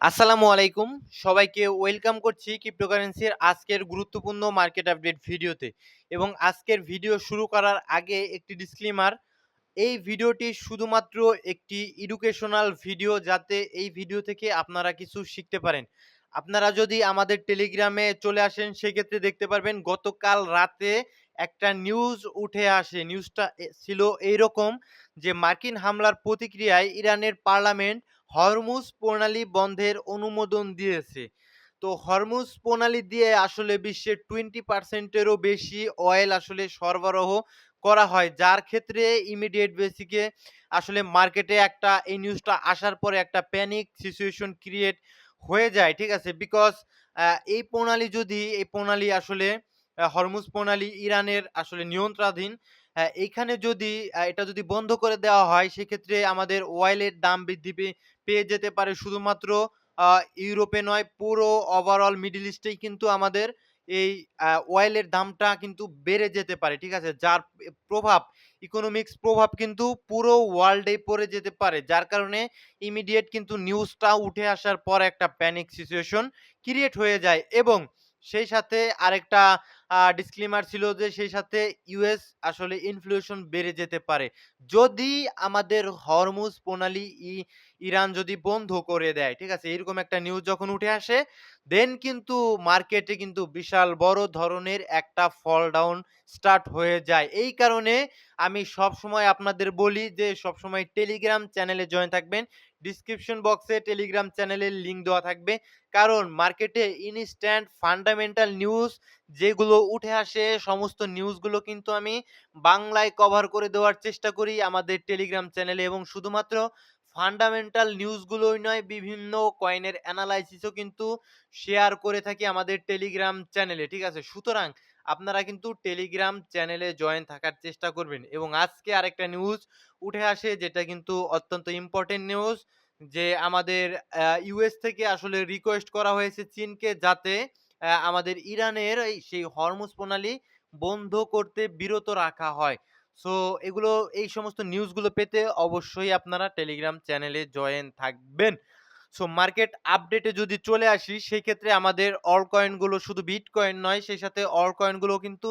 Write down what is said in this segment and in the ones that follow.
আসসালামু আলাইকুম। সবাইকে ওয়েলকাম করছি ক্রিপ্টোকারেন্সির আজকের গুরুত্বপূর্ণ মার্কেট আপডেট ভিডিওতে। এবং আজকের ভিডিও শুরু করার আগে একটি ডিসক্লেমার, এই ভিডিওটি শুধুমাত্র একটি এডুকেশনাল ভিডিও, যাতে এই ভিডিও থেকে আপনারা কিছু শিখতে পারেন। আপনারা যদি আমাদের টেলিগ্রামে চলে আসেন সেক্ষেত্রে দেখতে পারবেন গতকাল রাতে একটা নিউজ উঠে আসে। নিউজটা ছিল এইরকম যে মার্কিন হামলার প্রতিক্রিয়ায় ইরানের পার্লামেন্ট হরমুজ প্রণালী বন্ধের অনুমোদন দিয়েছে। তো হরমুজ প্রণালী দিয়ে আসলে বিশ্বের 20% এরও বেশি অয়েল আসলে সরবরাহ করা হয়, যার ক্ষেত্রে ইমিডিয়েট বেসিকে আসলে মার্কেটে একটা এই নিউজটা আসার পরে একটা প্যানিক সিচুয়েশন ক্রিয়েট হয়ে যায়, ঠিক আছে? বিকজ এই প্রণালী আসলে হরমুজ প্রণালী ইরানের আসলে নিয়ন্ত্রণাধীন। এইখানে যদি এটা যদি বন্ধ করে দেওয়া হয় সেক্ষেত্রে আমাদের অয়েলের দাম বৃদ্ধি পেয়ে যেতে পারে। শুধুমাত্র আ ইউরোপে নয়, পুরো ওভারঅল মিডল ইস্টেই কিন্তু আমাদের এই অয়েলের দামটা কিন্তু বেড়ে যেতে পারে, ঠিক আছে? যার প্রভাব, ইকোনমিক্স প্রভাব কিন্তু পুরো ওয়ার্ল্ডেই পড়ে যেতে পারে। যার কারণে ইমিডিয়েট কিন্তু নিউজটা উঠে আসার পর একটা প্যানিক সিচুয়েশন ক্রিয়েট হয়ে যায়। এবং সেই সাথে আরেকটা ডিসক্লেমার ছিল যে সেই সাথে ইউএস আসলে ইনফ্লেশন বেড়ে যেতে পারে। যদি আমাদের হরমুজ প্রণালী ইরান যদি বন্ধ করে দেয়, ঠিক আছে? এরকম একটা নিউজ যখন উঠে আসে, দেন কিন্তু মার্কেটে কিন্তু বিশাল বড় ধরনের একটা ফল ডাউন স্টার্ট হয়ে যায়। এই কারণে আমি সবসময় আপনাদের বলি যে সবসময় টেলিগ্রাম চ্যানেলে জয়েন থাকবেন। ডিসক্রিপশন বক্সে টেলিগ্রাম চ্যানেলের লিঙ্ক দেওয়া থাকবে। কারণ মার্কেটে ইনস্ট্যান্ট ফান্ডামেন্টাল নিউজ যেগুলো উঠে আসে, সমস্ত নিউজগুলো কিন্তু আমি বাংলায় কভার করে দেওয়ার চেষ্টা করি আমাদের টেলিগ্রাম চ্যানেলে। এবং শুধুমাত্র ফান্ডামেন্টাল নিউজগুলোই নয়, বিভিন্ন কয়েনের অ্যানালাইসিসও কিন্তু শেয়ার করে থাকি আমাদের টেলিগ্রাম চ্যানেলে, ঠিক আছে? সুতরাং আপনারা কিন্তু টেলিগ্রাম চ্যানেলে জয়েন থাকার চেষ্টা করবেন। এবং আজকে আরেকটা নিউজ উঠে আসে যেটা কিন্তু অত্যন্ত ইম্পোর্টেন্ট নিউজ, যে আমাদের ইউএস থেকে আসলে রিকোয়েস্ট করা হয়েছে চীনকে, যাতে আমাদের ইরানের সেই হরমুজ প্রণালী বন্ধ করতে বিরত রাখা হয়। সো এই সমস্ত নিউজগুলো পেতে অবশ্যই আপনারা টেলিগ্রাম চ্যানেলে জয়েন থাকবেন। সো মার্কেট আপডেটে যদি চলে আসি, সেক্ষেত্রে আমাদের অল কয়েনগুলো, শুধু বিটকয়েন নয়, সেই সাথে অল কয়েনগুলো কিন্তু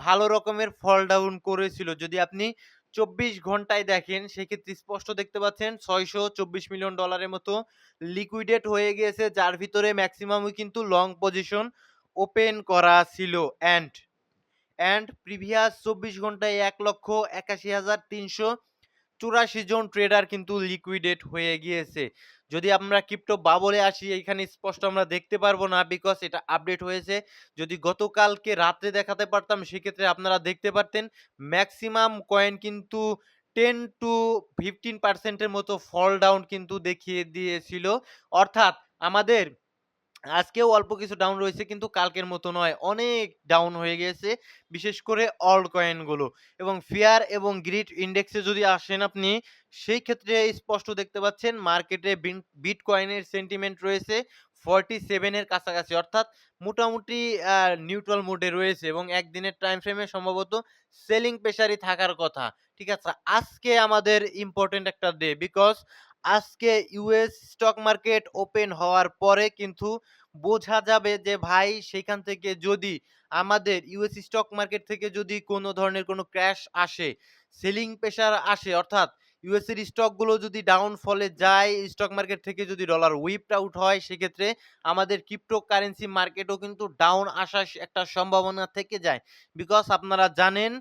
ভালো রকমের ফল ডাউন করেছিল। যদি আপনি 24 ঘন্টায় দেখেন সেক্ষেত্রে স্পষ্ট দেখতে পাচ্ছেন $624 মিলিয়ন মতো লিকুইডেট হয়ে গিয়েছে, যার ভিতরে ম্যাক্সিমামই কিন্তু লং পজিশন ওপেন করা ছিল। প্রিভিয়াস 24 ঘন্টায় 1,81,384 জন ট্রেডার কিন্তু লিকুইডেট হয়ে গিয়েছে। যদি আমরা ক্রিপ্টো বাবলে আসি, এখানে স্পষ্ট আমরা দেখতে পারবো না, বিকজ এটা আপডেট হয়েছে। যদি গতকালকে রাত্রে দেখাতে পারতাম সেক্ষেত্রে আপনারা দেখতে পারতেন ম্যাক্সিমাম কয়েন কিন্তু 10 টু 15% এর মতো ফল ডাউন কিন্তু দেখিয়ে দিয়েছিল। অর্থাৎ আমাদের আজকেও অল্প কিছু ডাউন রয়েছে, কিন্তু কালকের মতো নয়, অনেক ডাউন হয়ে গিয়েছে, বিশেষ করে অল্ট কয়েনগুলো। এবং ফিয়ার এবং গ্রিড ইন্ডেক্সে যদি আসেন আপনি, সেই ক্ষেত্রে স্পষ্ট দেখতে পাচ্ছেন মার্কেটে বিটকয়েনের সেন্টিমেন্ট রয়েছে 47 এর কাছাকাছি, অর্থাৎ মোটামুটি নিউট্রাল মোডে রয়েছে এবং একদিনের টাইম ফ্রেমে সম্ভবত সেলিং প্রেশারই থাকার কথা। ঠিক আছে? আজকে আমাদের ইম্পোর্টেন্ট একটা ডে, বিকজ আজকে ইউএস স্টক মার্কেট ওপেন হওয়ার পরে কিন্তু বোঝা যাবে যে ভাই, সেখান থেকে যদি আমাদের ইউএস স্টক মার্কেট থেকে যদি কোনো ধরনের কোনো ক্র্যাশ আসে, সেলিং প্রেশার আসে, অর্থাৎ ইউএস এর স্টকগুলো যদি ডাউন ফলে যায়, স্টক মার্কেট থেকে যদি ডলার উইপড আউট হয়, সেক্ষেত্রে আমাদের ক্রিপ্টোকারেন্সি মার্কেটও কিন্তু ডাউন আসার একটা সম্ভাবনা থেকে যায়। বিকজ আপনারা জানেন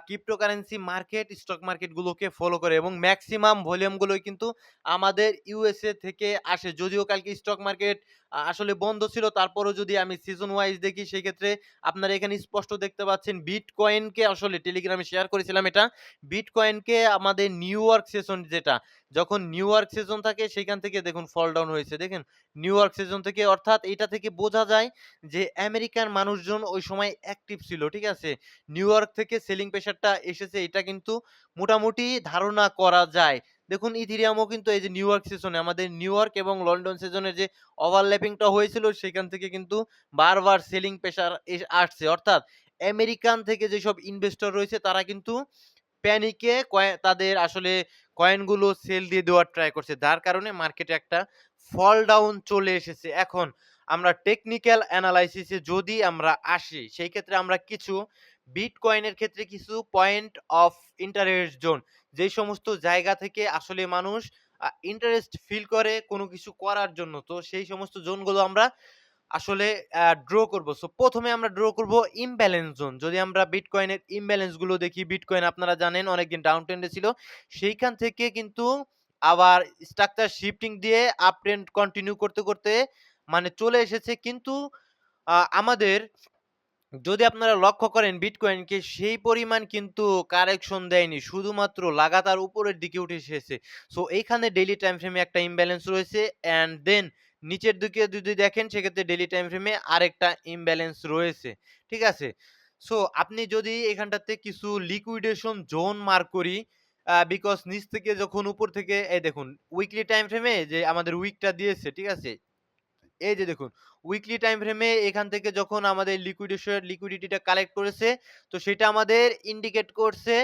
ক্রিপ্টোকারেন্সি মার্কেট স্টক মার্কেটগুলোকে ফলো করে এবং ম্যাক্সিমাম ভলিউমগুলোই কিন্তু আমাদের ইউএসএ থেকে আসে। যদিও কালকে স্টক মার্কেট আসলে বন্ধ ছিল, তারপরেও যদি আমি সিজন ওয়াইজ দেখি সেক্ষেত্রে আপনারা এখানে স্পষ্ট দেখতে পাচ্ছেন বিটকয়েনকে, আসলে টেলিগ্রামে শেয়ার করেছিলাম এটা, বিটকয়েনকে আমাদের নিউ ইয়র্ক সেশন, যেটা যখন নিউ ইয়র্ক সেশন থাকে সেখান থেকে দেখুন ফল ডাউন হয়েছে, দেখেন নিউ ইয়র্ক সেশন থেকে। অর্থাৎ এটা থেকে বোঝা যায় যে আমেরিকার মানুষজন ওই সময় অ্যাক্টিভ ছিল, ঠিক আছে? নিউ ইয়র্ক থেকে সেলিং প্রেশারটা এসেছে, এটা কিন্তু মোটামুটি ধারণা করা যায়। দেখুন ইথেরিয়ামও কিন্তু এই যে নিউ ইয়র্ক সেশনে, আমাদের নিউ ইয়র্ক এবং লন্ডন সেশনের যে ওভারল্যাপিংটা হয়েছিল সেখান থেকে কিন্তু বারবার সেলিং প্রেশার আসছে। অর্থাৎ আমেরিকান থেকে যেসব ইনভেস্টর রয়েছে তারা কিন্তু প্যানিকে তাদের আসলে কয়েনগুলো সেল দিয়ে দেওয়ার ট্রাই করছে। যার কারণে মার্কেটে একটা ফল ডাউন চলে এসেছে। এখন আমরা টেকনিক্যাল এনালাইসিস এ যদি আমরা আসি, সেই ক্ষেত্রে আমরা কিছু বিটকয়েনের ক্ষেত্রে কিছু পয়েন্ট অফ ইন্টারেস্ট জোন, যেই সমস্ত জায়গা থেকে আসলে মানুষ ইন্টারেস্ট ফিল করে কোনো কিছু করার জন্য। তো সেই সমস্ত জোনগুলো আমরা আসলে ড্র করব। সো ১ম এ আমরা ড্র করব ইমব্যালেন্স জোন। যদি আমরা বিটকয়েনের ইমব্যালেন্স গুলো দেখি, বিটকয়েন আপনারা জানেন অনেকদিন ডাউন ট্রেন্ডে ছিল। সেইখান থেকে কিন্তু আবার স্ট্রাকচার শিফটিং দিয়ে আপ ট্রেন্ড কন্টিনিউ করতে, করতে মানে চলে এসেছে। কিন্তু আমাদের যদি আপনারা লক্ষ্য করেন বিটকয়েনকে সেই পরিমাণ কিন্তু কারেকশন দেয়নি। শুধুমাত্র লাগাতার উপরের দিকে উঠে এসেছে। সো এইখানে ডেইলি টাইম ফ্রেমে একটা ইমব্যালেন্স রয়েছে অ্যান্ড দেন নিচের দিকে যদি দেখেন সেক্ষেত্রে ডেইলি টাইম ফ্রেমে আরেকটা ইমব্যালেন্স রয়েছে। ঠিক আছে? সো আপনি যদি এখানটাতে কিছু লিকুইডেশন জোন মার্ক করি, বিকজ নিচ থেকে যখন উপর থেকে এই দেখুন উইকলি টাইম ফ্রেমে যে আমাদের উইকটা দিয়েছে, ঠিক আছে? এই যে দেখুন, উইকলি টাইম ফ্রেমে এখান থেকে যখন আমাদের লিকুইডিটিটা কালেক্ট করেছে, তো সেটা আমাদের ইন্ডিকেট করছে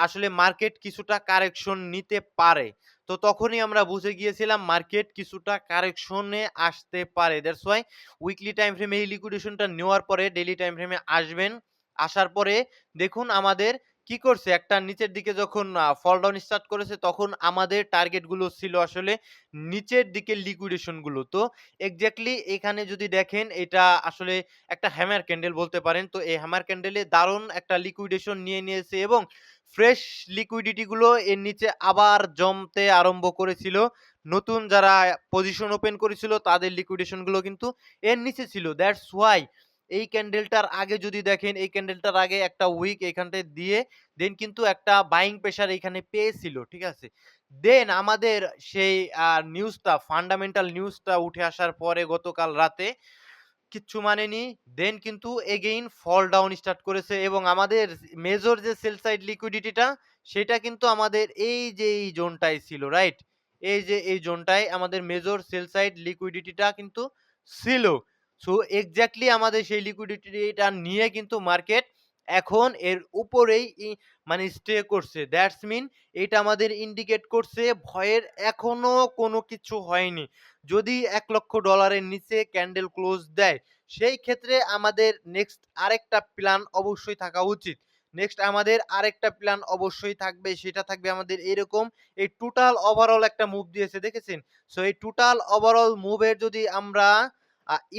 আসলে মার্কেট কিছুটা কারেকশন নিতে পারে। তো তখনই আমরা বুঝে গিয়েছিলাম মার্কেট কিছুটা কারেকশনে আসতে পারে। দ্যাটস ওয়াই উইকলি টাইম ফ্রেমে এই লিকুইডেশনটা নেওয়ার পরে ডেইলি টাইম ফ্রেমে আসবেন। আসার পরে দেখুন আমাদের কি করছে, একটা নিচের দিকে যখন ফল ডাউন স্টার্ট করেছে তখন আমাদের টার্গেট গুলো ছিল আসলে নিচের দিকে লিকুইডেশন গুলো। তো এক্সাক্টলি এখানে যদি দেখেন এটা আসলে একটা হ্যামার ক্যান্ডেল বলতে পারেন। তো এই হ্যামার ক্যান্ডেলে দারুণ একটা লিকুইডেশন নিয়ে নিয়েছে এবং ফ্রেশ লিকুইডিটি গুলো এর নিচে আবার জমতে আরম্ভ করেছিল। নতুন যারা পজিশন ওপেন করেছিল তাদের লিকুইডেশন গুলো কিন্তু এর নিচে ছিল। দ্যাটস হোয়াই এই ক্যান্ডেলটার আগে যদি দেখেন, এই ক্যান্ডেলটার আগে একটা উইক এখানটায় দিয়ে দেন কিন্তু একটা বাইং প্রেশার এখানে পেয়েছিল। ঠিক আছে? দেন আমাদের সেই নিউজটা ফান্ডামেন্টাল নিউজটা উঠে আসার পরে গতকাল রাতে কিচ্ছু মানেনি। দেন কিন্তু এগেইন ফল ডাউন স্টার্ট করেছে এবং আমাদের মেজর যে সেল সাইড লিকুইডিটিটা সেটা কিন্তু আমাদের এই যে এই জোনটায় ছিল, রাইট? এই যে এই জোনটায় আমাদের মেজর সেল সাইড লিকুইডিটিটা কিন্তু ছিল। সো এক্সাক্টলি আমাদের সেই লিকুইডিটিটা নিয়ে কিন্তু মার্কেট এখন এর উপরেই মানে স্টে করছে। দ্যাটস মিন এটা আমাদের ইন্ডিকেট করছে ভয়ের এখনো কোনো কিছু হয়নি। যদি $১,০০,০০০ এর নিচে ক্যান্ডেল ক্লোজ দেয়, সেই ক্ষেত্রে আমাদের নেক্সট আরেকটা প্ল্যান অবশ্যই থাকা উচিত। নেক্সট আমাদের আরেকটা প্ল্যান অবশ্যই থাকবে। সেটা থাকবে আমাদের এরকম, এই টোটাল ওভারঅল একটা মুভ দিয়েছে দেখেছেন? সো এই টোটাল ওভারঅল মুভের যদি আমরা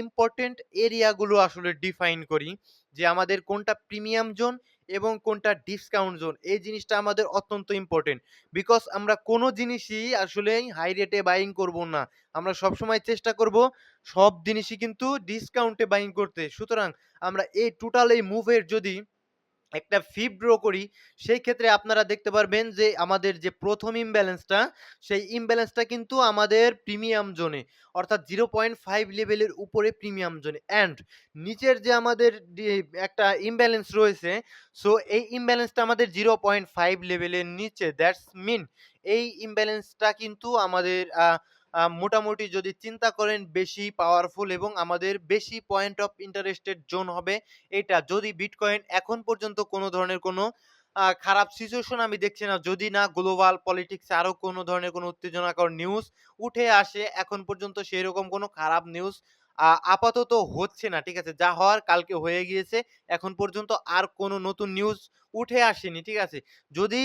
ইম্পোর্টেন্ট এরিয়া গুলো আসলে ডিফাইন করি, যে আমাদের কোনটা প্রিমিয়াম জোন এবং কোনটা ডিসকাউন্ট জোন, এই জিনিসটা আমাদের অত্যন্ত ইম্পোর্টেন্ট। বিকজ আমরা কোনো জিনিসই আসলে হাই রেটে বাইং করব না। আমরা সবসময় চেষ্টা করব সব জিনিসই কিন্তু ডিসকাউন্টে বাইং করতে। সুতরাং আমরা এই টোটাল এই মুভের যদি একটা ফিব ড্র করি, সেই ক্ষেত্রে আপনারা দেখতে পারবেন যে আমাদের যে ১ম ইমব্যালেন্সটা, সেই ইমব্যালেন্সটা কিন্তু আমাদের প্রিমিয়াম জোনে। অর্থাৎ ০.৫ লেভেলের উপরে প্রিমিয়াম জোনে। অ্যান্ড নিচের যে আমাদের একটা ইমব্যালেন্স রয়েছে, সো এই ইমব্যালেন্সটা আমাদের ০.৫ লেভেলের নিচে। দ্যাটস মিন এই ইমব্যালেন্সটা কিন্তু আমাদের মোটামুটি যদি চিন্তা করেন বেশি পাওয়ারফুল এবং আমাদের বেশি পয়েন্ট অফ ইন্টারেস্টেড জোন হবে এটা। যদি বিটকয়েন এখন পর্যন্ত কোনো ধরনের কোনো খারাপ সিচুয়েশন আমি দেখছি না। যদি না গ্লোবাল পলিটিক্সে আরো কোনো ধরনের কোনো উত্তেজনাকর নিউজ উঠে আসে, এখন পর্যন্ত সেরকম কোনো খারাপ নিউজ আপাতত হচ্ছে না। ঠিক আছে? যা হওয়ার কালকে হয়ে গিয়েছে। এখন পর্যন্ত আর কোনো নতুন নিউজ উঠে আসেনি। ঠিক আছে? যদি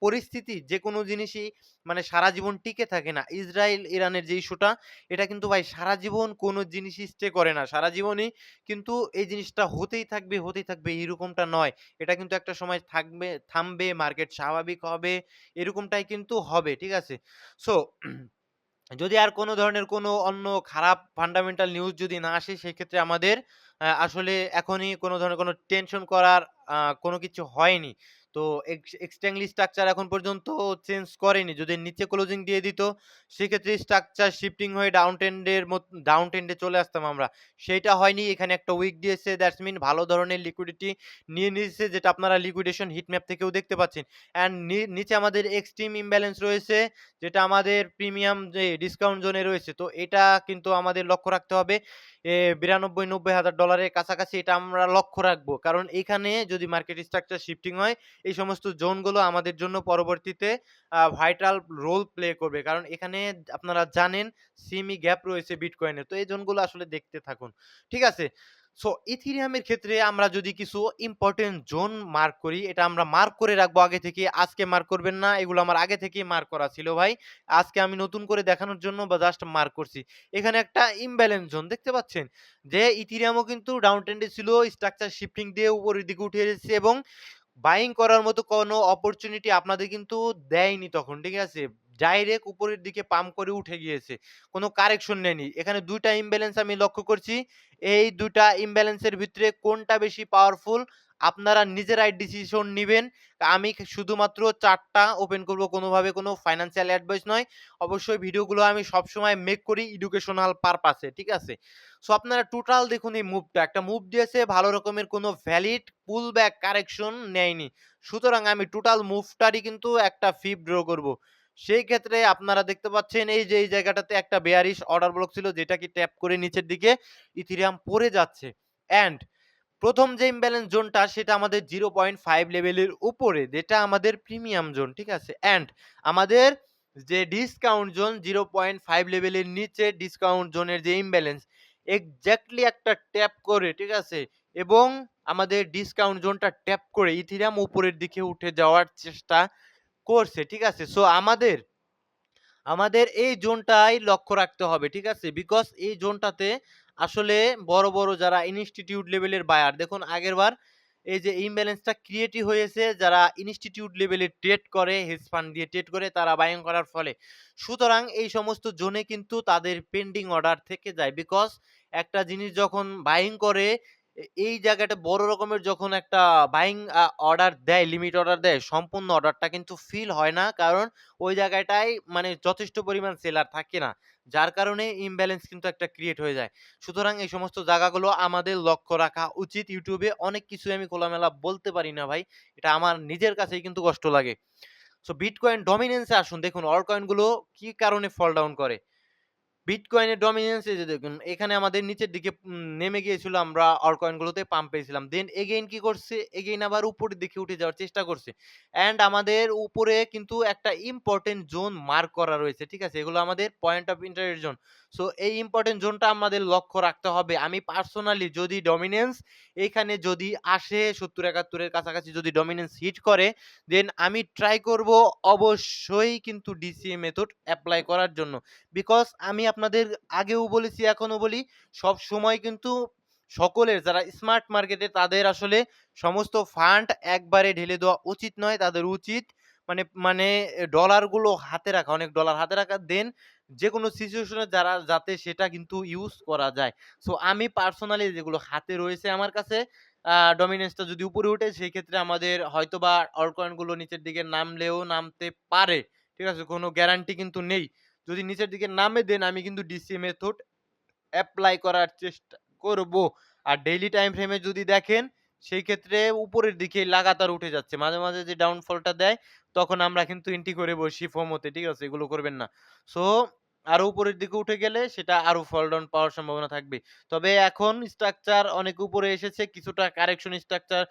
পরিস্থিতি যেকোনো জিনিসই মানে সারা জীবন টিকে থাকে না। ইসরায়েল ইরানের যে ইস্যুটা, এটা কিন্তু ভাই সারা জীবন কোনো জিনিসই স্টে করে না। সারা জীবনই কিন্তু এই জিনিসটা হতেই থাকবে এরকমটা নয়। এটা কিন্তু একটা সময় থাকবে, থামবে, মার্কেট স্বাভাবিক হবে, এরকমটাই কিন্তু হবে। ঠিক আছে? সো যদি আর কোনো ধরনের কোনো অন্য খারাপ ফান্ডামেন্টাল নিউজ যদি না আসে, সেক্ষেত্রে আমাদের আসলে এখনই কোনো ধরনের কোনো টেনশন করার কোনো কিছু হয়নি। তো এক্সট্যাংলি স্ট্রাকচার এখন পর্যন্ত চেঞ্জ করেনি। যদি নিচে ক্লোজিং দিয়ে দিত, সেক্ষেত্রে স্ট্রাকচার শিফটিং হয়ে ডাউন ট্রেন্ডে চলে আসতাম আমরা। সেইটা হয়নি। এখানে একটা উইক দিয়েছে। দ্যাটস মিন ভালো ধরনের লিকুইডিটি নিয়ে নিয়েছে, যেটা আপনারা লিকুইডেশন হিট ম্যাপ থেকেও দেখতে পাচ্ছেন। অ্যান্ড নিচে আমাদের এক্সট্রিম ইমব্যালেন্স রয়েছে, যেটা আমাদের প্রিমিয়াম যে ডিসকাউন্ট জোনে রয়েছে। তো এটা কিন্তু আমাদের লক্ষ্য রাখতে হবে। $92,000-90,000 এর কাছাকাছি এটা আমরা লক্ষ্য রাখবো। কারণ এইখানে যদি মার্কেট স্ট্রাকচার শিফটিং হয়, এই সমস্ত জোনগুলো আমাদের জন্য পরবর্তীতে ভাইটাল রোল প্লে করবে। কারণ এখানে আপনারা জানেন সেমি গ্যাপ রয়েছে বিটকয়েনের। তো এই জোনগুলো আসলে দেখতে থাকুন। ঠিক আছে? সো ইথেরিয়ামের ক্ষেত্রে আমরা যদি কিছু ইম্পোর্টেন্ট জোন মার্ক করি, এটা আমরা মার্ক করে রাখবো আগে থেকে। আজকে মার্ক করবেন না। এগুলো আমার আগে থেকেই মার্ক করা ছিল ভাই। আজকে আমি নতুন করে দেখানোর জন্য বা জাস্ট মার্ক করছি। এখানে একটা ইমব্যালেন্স জোন দেখতে পাচ্ছেন? যে ইথেরিয়ামও কিন্তু ডাউন ট্রেন্ডে ছিল, স্ট্রাকচার শিফটিং দিয়ে উপরের দিকে উঠে এসেছে এবং বাইং করার মতো কোনো অপরচুনিটি আপনাদের কিন্তু দেয়নি তখন, ঠিক আছে? ডাইরেক্ট উপরের দিকে পাম্প করে উঠে গিয়েছে। কোনো কারেকশন নেয়নি। এখানে ২ টা ইমব্যালেন্স আমি লক্ষ্য করছি। এই ২ টা ইমব্যালেন্সের ভিতরে কোনটা বেশি পাওয়ারফুল আপনারা নিজেরাই ডিসিশন নিবেন। আমি শুধুমাত্র চার্টটা ওপেন করব, কোনোভাবে কোনো ফাইন্যান্সিয়াল অ্যাডভাইস নয়। অবশ্যই ভিডিওগুলো আমি সবসময় মেক করি এডুকেশনাল পারপাসে, ঠিক আছে? সো আপনারা টোটাল দেখুন এই মুভটা। একটা মুভ দিয়েছে, ভালো রকমের কোনো ভ্যালিড পুল ব্যাক কারেকশন নেয়নি। সুতরাং আমি টোটাল মুভটারই কিন্তু একটা ফিব ড্র করব। সেই ক্ষেত্রে আপনারা দেখতে পাচ্ছেন এই যে এই জায়গাটাতে একটা বেয়ারিশ অর্ডার ব্লক ছিল যেটাকে ট্যাপ করে নিচের দিকে ইথেরিয়াম পড়ে যাচ্ছে। অ্যান্ড ১ম যে ইমব্যালেন্স জোনটা সেটা আমাদের 0.5 লেভেলের উপরে, যেটা আমাদের প্রিমিয়াম জোন, ঠিক আছে? অ্যান্ড আমাদের যে ডিসকাউন্ট জোন 0.5 লেভেলের নিচে ডিসকাউন্ট জোনের যে ইমব্যালেন্স এক্সাক্টলি একটা ট্যাপ করে, ঠিক আছে? এবং আমাদের ডিসকাউন্ট জোনটা ট্যাপ করে ইথেরিয়াম উপরের দিকে উঠে যাওয়ার চেষ্টা করছে, ঠিক আছে? সো আমাদের এই জোনটাই লক্ষ্য রাখতে হবে, ঠিক আছে? বিকজ এই জোনটাতে আসলে বড়, বড় যারা ইনস্টিটিউট লেভেলের বায়ার দেখুন আগেরবার এই যে ইমব্যালেন্সটা ক্রিয়েটই হয়েছে যারা ইনস্টিটিউট লেভেলে ট্রেড করে, হেজ ফান্ড দিয়ে ট্রেড করে তারা বাইং করার ফলে। সুতরাং এই সমস্ত জোনে কিন্তু তাদের পেন্ডিং অর্ডার থেকে যায়। বিকজ একটা জিনিস যখন বাইং করে এই জায়গাটা বড় রকমের যখন একটা বাইং অর্ডার দেয়, লিমিট অর্ডার দেয়, সম্পূর্ণ অর্ডারটা কিন্তু ফিল হয় না। কারণ ওই জায়গাটায় মানে যথেষ্ট পরিমাণ সেলার থাকে না। যার কারণে ইমব্যালেন্স কিন্তু একটা ক্রিয়েট হয়ে যায়। সুতরাং এই সমস্ত জায়গাগুলো আমাদের লক্ষ্য রাখা উচিত। ইউটিউবে অনেক কিছুই আমি খোলামেলা বলতে পারি না ভাই। এটা আমার নিজের কাছেই কিন্তু কষ্ট লাগে। সো বিটকয়েন ডমিন্যান্স এ আসুন। দেখুন অল্ট কয়েন গুলো কি কারণে ফল ডাউন করে। বিটকয়েনের ডমিন্যান্স এই যে দেখুন এখানে আমাদের নিচের দিকে নেমে গিয়েছিল, আমরা অল্টকয়েন গুলোতে পাম্প পেয়েছিলাম। দেন এগেইন কি করছে? এগেইন আবার উপরের দিকে উঠে যাওয়ার চেষ্টা করছে। অ্যান্ড আমাদের উপরে কিন্তু একটা ইম্পোর্টেন্ট জোন মার্ক করা রয়েছে। ঠিক আছে? এগুলো আমাদের point of interest zone. So এই ইম্পোর্টেন্ট জোনটা আমাদের লক্ষ্য রাখতে হবে। আমি পার্সোনালি যদি ডমিন্যান্স এইখানে যদি আসে ৭০-৭১ এর কাছাকাছি যদি ডমিন্যান্স হিট করে, দেন আমি ট্রাই করব অবশ্যই কিন্তু ডিসিএ মেথড এপ্লাই করার জন্য। বিকজ আমি আপনাদের আগেও বলেছি এখনো বলি সবসময় কিন্তু সকলের যারা স্মার্ট মার্কেটে তাদের আসলে সমস্ত ফান্ড একবারে ঢেলে দেওয়া উচিত নয়। তাদের উচিত মানে মানে ডলারগুলো হাতে রাখা, অনেক ডলার হাতে রাখা। দেন যেকোনো সিচুয়েশনে যাতে সেটা কিন্তু ইউজ করা যায়। সো আমি পার্সোনালি যেগুলো হাতে রয়েছে আমার কাছে ডমিনেন্সটা যদি উপরে উঠে সেই ক্ষেত্রে আমাদের হয়তোবা অল্ট কয়েন গুলো নিচের দিকে নামলেও নামতে পারে। ঠিক আছে? কোনো গ্যারান্টি কিন্তু নেই। যদি নিচের দিকে নামে দেন আমি কিন্তু ডিসি মেথড এপ্লাই করার চেষ্টা করব। আর ডেইলি টাইম ফ্রেমে যদি দেখেন সেই ক্ষেত্রে উপরের দিকে লাগাতার উঠে যাচ্ছে। মাঝে, মাঝে যে ডাউনফলটা দেয় তখন আমরা কিন্তু এন্ট্রি করে বসি ফোমোতে। ঠিক আছে? এগুলো করবেন না। সো আরো উপরের দিকে উঠে গেলে সেটা আরো ফল ডাউন পাওয়ার সম্ভাবনা থাকবে। তবে এখন স্ট্রাকচার অনেক উপরে এসেছে। কিছুটা কারেকশন স্ট্রাকচার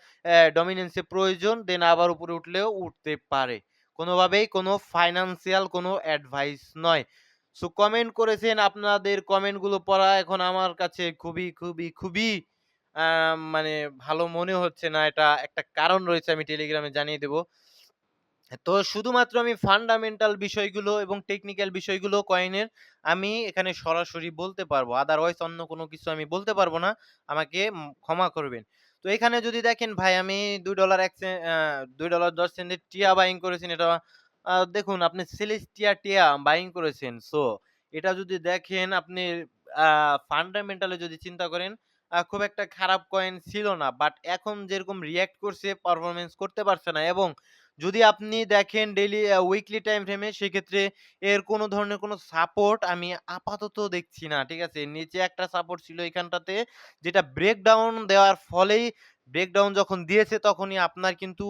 ডমিন্যান্স এর প্রয়োজন। দেন আবার উপরে উঠলেও উঠতে পারে। কোনোভাবেই কোনো ফাইন্যান্সিয়াল কোনো অ্যাডভাইস নয়। সো কমেন্ট করেছেন, আপনাদের কমেন্টগুলো পড়া এখন আমার কাছে খুবই মানে ভালো মনে হচ্ছে না। এটা একটা কারণ রয়েছে, আমি টেলিগ্রামে জানিয়ে দেব। তো শুধুমাত্র আমি ফান্ডামেন্টাল বিষয়গুলো এবং টেকনিক্যাল বিষয়গুলো কয়েনের আমি এখানে সরাসরি বলতে পারবো। আদারওয়াইজ অন্য কোনো কিছু আমি বলতে পারবো না। আমাকে ক্ষমা করবেন। তো এখানে যদি দেখেন ভাই আমি $2 $2.10 এর টিয়া বাইং করেছেন। এটা দেখুন আপনি সেলেস্টিয়া টিয়া বাইং করেছেন। সো এটা যদি দেখেন আপনি ফান্ডামেন্টাল এ যদি চিন্তা করেন খুব একটা খারাপ কয়েন ছিল না। বাট এখন যেরকম রিঅ্যাক্ট করছে পারফরম্যান্স করতে পারছে না এবং যদি আপনি দেখেন ডেইলি উইকলি টাইম ফ্রেমে সেক্ষেত্রে এর কোনো ধরনের কোনো সাপোর্ট আমি আপাতত দেখছি না। ঠিক আছে? নিচে একটা সাপোর্ট ছিল এখানটাতে যেটা ব্রেকডাউন দেওয়ার ফলেই ব্রেকডাউন যখন দিয়েছে তখনই আপনার কিন্তু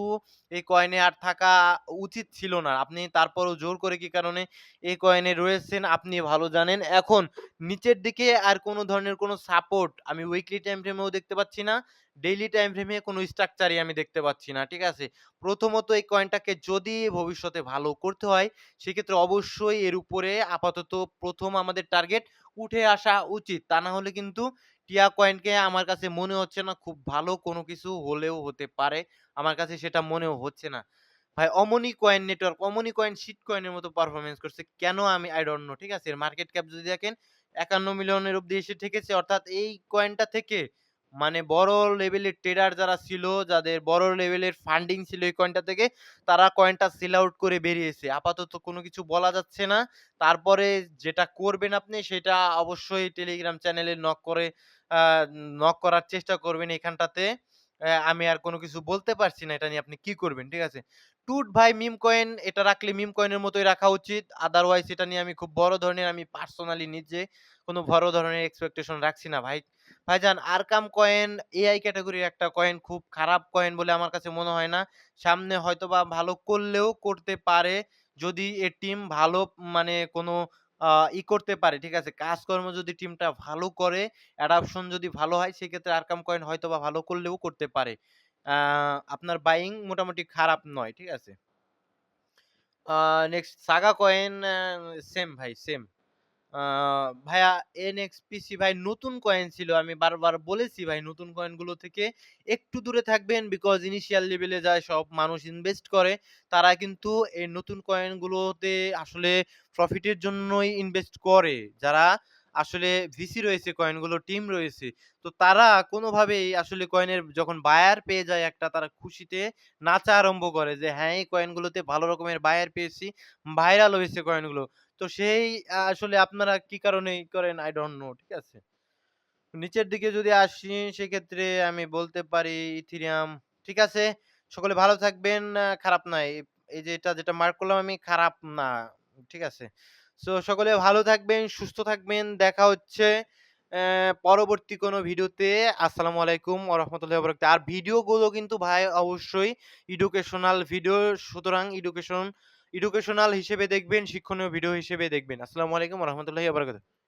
এই কয়েনে আর থাকা উচিত ছিল না। আপনি তারপরও জোর করে কি কারণে এই কয়েনে রয়েছেন আপনি ভালো জানেন। এখন নিচের দিকে আর কোনো ধরনের কোনো সাপোর্ট আমি উইকলি টাইম ফ্রেমেও দেখতে পাচ্ছি না। ডেইলি টাইম ফ্রেমে কোনো স্ট্রাকচারই আমি দেখতে পাচ্ছি না। ঠিক আছে? প্রথমত এই কয়েনটাকে যদি ভবিষ্যতে ভালো করতে হয় সেক্ষেত্রে অবশ্যই এর উপরে আপাতত ১ম আমাদের টার্গেট উঠে আসা উচিত। তা না হলে কিন্তু টিয়া কয়েনকে আমার কাছে মনে হচ্ছে না খুব ভালো কোনো কিছু হলেও হতে পারে। আমার কাছে সেটা মনেও হচ্ছে না। ভাই অমনি কয়েন নেটওয়ার্ক, অমনি কয়েন শিট কয়েনের মতো পারফরম্যান্স করছে। কেন আমি I don't know ঠিক আছে? এর মার্কেট ক্যাপ যদি দেখেন ৫১ মিলিয়নের অব্দি এসে ঠেকেছে। অর্থাৎ এই কয়েনটা থেকে মানে বড় লেভেলের ট্রেডার যারা ছিল, যাদের বড় লেভেলের ফান্ডিং ছিল এই কয়েনটা থেকে, তারা কয়েনটা সেল আউট করে বেরিয়েছে। আপাতত কোনো কিছু বলা যাচ্ছে না। তারপরে যেটা করবেন আপনি সেটা অবশ্যই টেলিগ্রাম চ্যানেলে আ নক করার চেষ্টা করবেন এখানটাতে। আমি আর কোনো কিছু বলতে পারছি না এটা নিয়ে আপনি কি করবেন, ঠিক আছে? টুট ভাই মিম কয়েন এটা রাখলে মিম কয়েনের মতোই রাখা উচিত। আদারওয়াইজ এটা নিয়ে আমি খুব বড় ধরনের আমি পার্সোনালি নিজে কোনো বড় ধরনের এক্সপেকটেশন রাখছি না ভাই। ভাইজান আরকাম কয়েন এআই ক্যাটেগরির একটা কয়েন খুব খারাপ কয়েন বলে আমার কাছে মনে হয় না। সামনে হয়তোবা ভালো করলেও করতে পারে। যদি এর টিম ভালো মানে কোনো আ করতে পারে, ঠিক আছে? কাজকর্ম যদি টিমটা ভালো করে, অ্যাডাপশন যদি ভালো হয় সেক্ষেত্রে আরকাম কয়েন হয়তোবা ভালো করলেও করতে পারে। আ আপনার বাইং মোটামুটি খারাপ নয়, ঠিক আছে? আ নেক্সট সাগা কয়েন সেম ভাই সেম। আ ভাইয়া এনএক্সপিসি ভাই নতুন কয়েন ছিল। আমি বারবার বলেছি ভাই নতুন কয়েনগুলো থেকে একটু দূরে থাকবেন। বিকজ ইনিশিয়াল লেভেলে যায় সব মানুষ ইনভেস্ট করে। তারা কিন্তু এই নতুন কয়েনগুলোতে আসলে প্রফিটের জন্যই ইনভেস্ট করে। যারা আসলে ভিসি রয়েছে কয়েনগুলোর টিম রয়েছে। তো তারা কোনোভাবেই আসলে কয়েনের যখন বায়ার পেয়ে যায় একটা তারা খুশিতে নাচা আরম্ভ করে যে, "হ্যাঁ, এই কয়েনগুলোতে ভালো রকমের বায়ার পেয়েছি।" ভাইরাল হয়েছে কয়েনগুলো। তো সেই আসলে আপনারা কি কারণে করেন I don't know ঠিক আছে? নিচের দিকে যদি আসি সেক্ষেত্রে আমি বলতে পারি ইথেরিয়াম ঠিক আছে? সকলে ভালো থাকবেন, খারাপ না। এই যে এটা যেটা মার্ক করলাম আমি খারাপ না। ঠিক আছে? সো সকলে ভালো থাকবেন, সুস্থ থাকবেন। দেখা হচ্ছে পরবর্তী কোনো ভিডিওতে। আসসালামু আলাইকুম ওয়া রাহমাতুল্লাহি ওয়া বারাকাতুহু। আর ভিডিওগুলো কিন্তু ভাই অবশ্যই এডুকেশনাল ভিডিও সুতরাং এডুকেশনাল হিসেবে দেখবেন, শিক্ষণীয় ভিডিও হিসেবে দেখবেন। আসসালামু আলাইকুম ওয়া রাহমাতুল্লাহি ওয়া বারাকাতুহু।